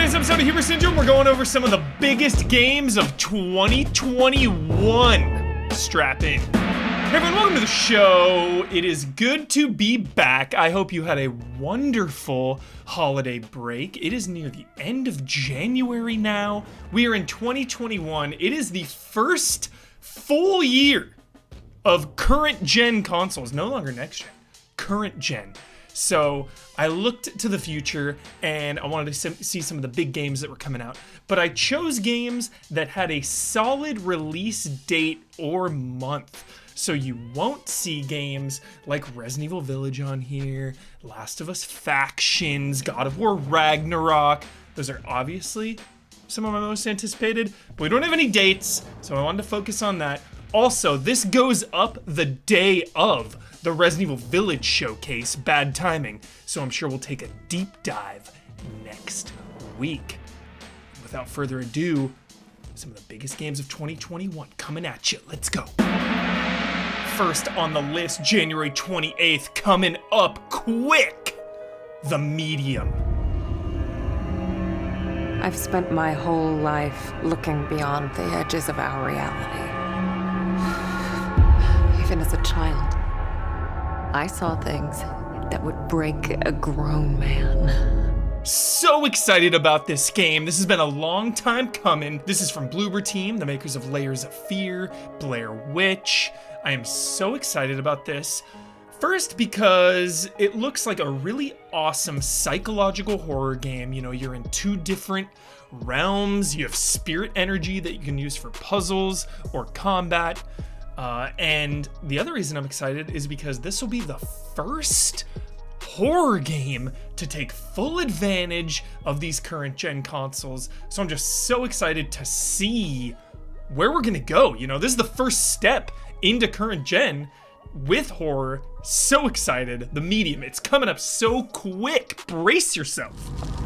today's episode of Hubris Syndrome, we're going over some of the biggest games of 2021. Strap in. Hey everyone, welcome to the show. It is good to be back. I hope you had a wonderful holiday break. It is near the end of January now. We are in 2021. It is the first full year of current gen consoles, no longer next gen, current gen. So I looked to the future and I wanted to see some of the big games that were coming out, but I chose games that had a solid release date or month. So you won't see games like Resident Evil Village on here, Last of Us Factions, God of War Ragnarok. Those are obviously some of my most anticipated, but we don't have any dates, so I wanted to focus on that. Also, this goes up the day of the Resident Evil Village showcase, bad timing, so I'm sure we'll take a deep dive next week. Without further ado, some of the biggest games of 2021 coming at you. Let's go. First on the list, January 28th, coming up quick, The Medium. I've spent my whole life looking beyond the edges of our reality. Even as a child, I saw things that would break a grown man. So excited about this game. This has been a long time coming. This is from Bloober Team, the makers of Layers of Fear, Blair Witch. I am so excited about this. First, because it looks like a really awesome psychological horror game. You know, you're in two different realms. You have spirit energy that you can use for puzzles or combat. And the other reason I'm excited is because this will be the first horror game to take full advantage of these current gen consoles. So I'm just so excited to see where we're gonna go. You know, this is the first step into current gen with horror. So excited. The Medium, it's coming up so quick. Brace yourself.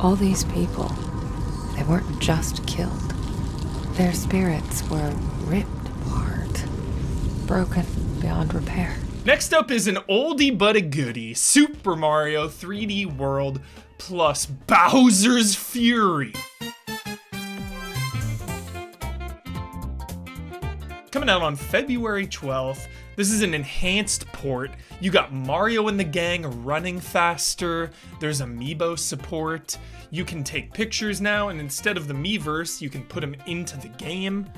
All these people, they weren't just killed. Their spirits were ripped apart, broken beyond repair. Next up is an oldie but a goodie, Super Mario 3D World plus Bowser's Fury. Coming out on February 12th, this is an enhanced port. You got Mario and the gang running faster, there's amiibo support, you can take pictures now, and instead of the Miiverse, you can put them into the game.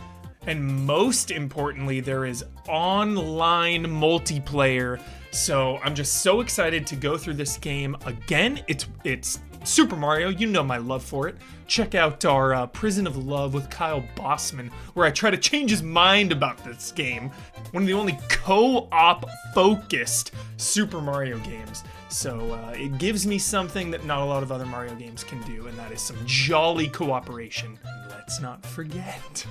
And most importantly, there is online multiplayer. So I'm just so excited to go through this game again. It's Super Mario, you know my love for it. Check out our Prison of Love with Kyle Bossman, where I try to change his mind about this game. One of the only co-op focused Super Mario games. So it gives me something that not a lot of other Mario games can do, and that is some jolly cooperation. Let's not forget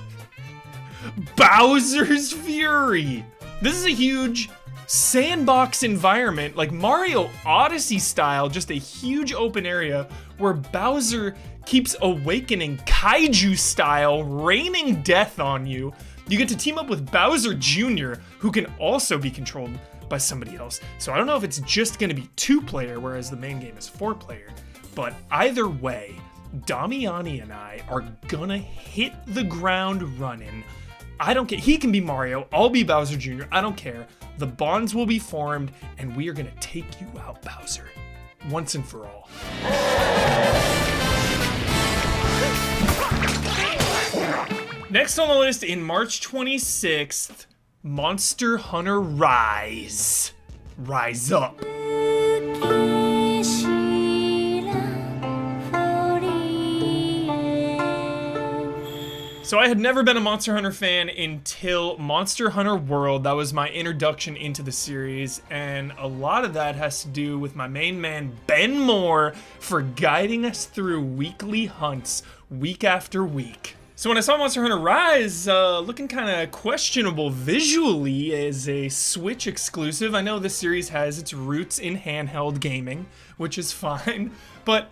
Bowser's Fury. This is a huge sandbox environment, like Mario Odyssey style, just a huge open area where Bowser keeps awakening kaiju style, raining death on you. You get to team up with Bowser Jr., who can also be controlled by somebody else. So I don't know if it's just gonna be 2-player, whereas the main game is 4-player, but either way, Damiani and I are gonna hit the ground running. I don't care. He can be Mario. I'll be Bowser Jr. I don't care. The bonds will be formed, and we are going to take you out, Bowser. Once and for all. Next on the list, in March 26th, Monster Hunter Rise. Rise up. So I had never been a Monster Hunter fan until Monster Hunter World. That was my introduction into the series, and a lot of that has to do with my main man, Ben Moore, for guiding us through weekly hunts, week after week. So when I saw Monster Hunter Rise, looking kind of questionable visually as a Switch exclusive, I know this series has its roots in handheld gaming, which is fine, but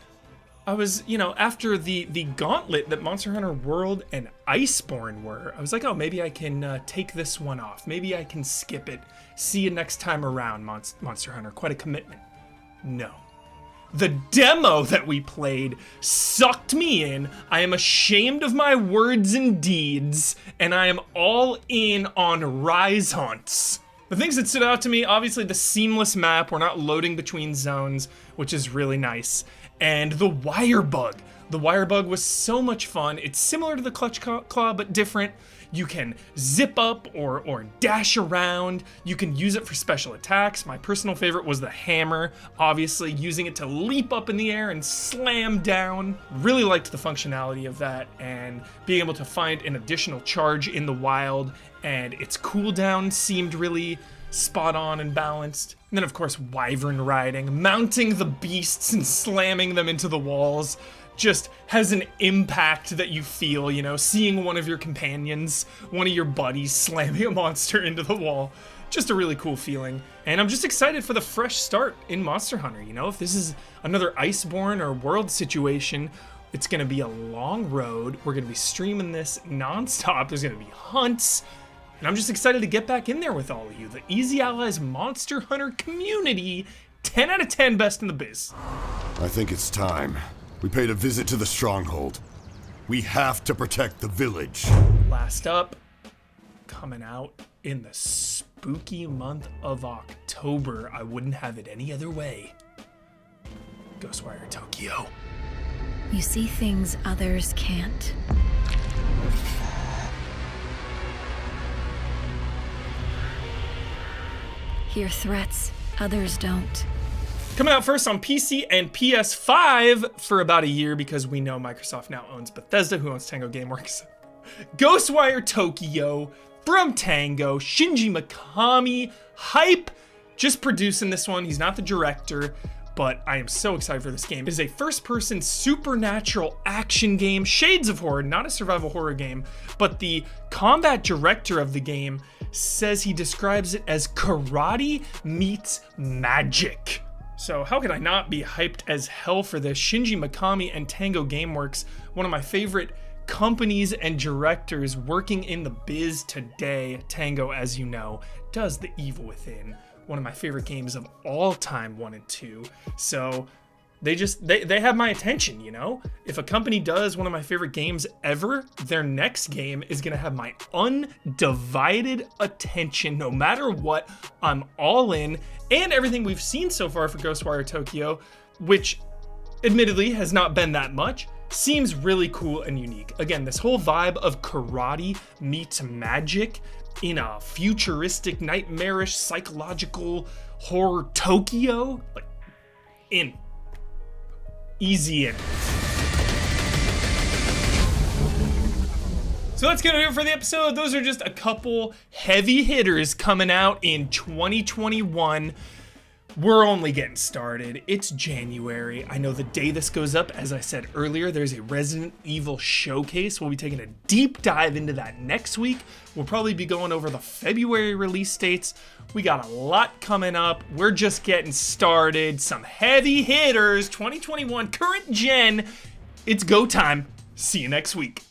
I was, after the gauntlet that Monster Hunter World and Iceborne were, I was like, oh, maybe I can take this one off. Maybe I can skip it. See you next time around, Monster Hunter. Quite a commitment. No. The demo that we played sucked me in. I am ashamed of my words and deeds, and I am all in on Rise Hunts. The things that stood out to me, obviously the seamless map, we're not loading between zones, which is really nice, and the wire bug. The wire bug was so much fun. It's similar to the clutch claw, but different. You can zip up or dash around. You can use it for special attacks. My personal favorite was the hammer, obviously, using it to leap up in the air and slam down. Really liked the functionality of that, and being able to find an additional charge in the wild, and its cooldown seemed really spot on and balanced. And then of course, wyvern riding, mounting the beasts and slamming them into the walls just has an impact that you feel, you know, seeing one of your companions, one of your buddies slamming a monster into the wall. Just a really cool feeling. And I'm just excited for the fresh start in Monster Hunter, you know, if this is another Iceborne or World situation, it's gonna be a long road. We're gonna be streaming this nonstop. There's gonna be hunts. And I'm just excited to get back in there with all of you. The Easy Allies Monster Hunter community, 10 out of 10 best in the biz. I think it's time. We paid a visit to the stronghold. We have to protect the village. Last up, coming out in the spooky month of October. I wouldn't have it any other way. Ghostwire Tokyo. You see things others can't. Hear threats others don't. Coming out first on PC and PS5 for about a year, because we know Microsoft now owns Bethesda, who owns Tango Gameworks. Ghostwire Tokyo from Tango, Shinji Mikami, hype, just producing this one. He's not the director, but I am so excited for this game. It is a first-person supernatural action game, shades of horror, not a survival horror game, but the combat director of the game says he describes it as karate meets magic. So how could I not be hyped as hell for this? Shinji Mikami and Tango Gameworks, one of my favorite companies and directors working in the biz today. Tango, as you know, does The Evil Within, one of my favorite games of all time, 1 and 2. So they have my attention, you know? If a company does one of my favorite games ever, their next game is gonna have my undivided attention. No matter what, I'm all in. And everything we've seen so far for Ghostwire Tokyo, which admittedly has not been that much, seems really cool and unique. Again, this whole vibe of karate meets magic in a futuristic, nightmarish, psychological horror Tokyo, like, in. Easy in. So that's gonna do it for the episode. Those are just a couple heavy hitters coming out in 2021. We're only getting started. It's January. I know the day this goes up, as I said earlier, there's a Resident Evil showcase. We'll be taking a deep dive into that next week. We'll probably be going over the February release dates. We got a lot coming up. We're just getting started. Some heavy hitters, 2021 current gen. It's go time. See you next week.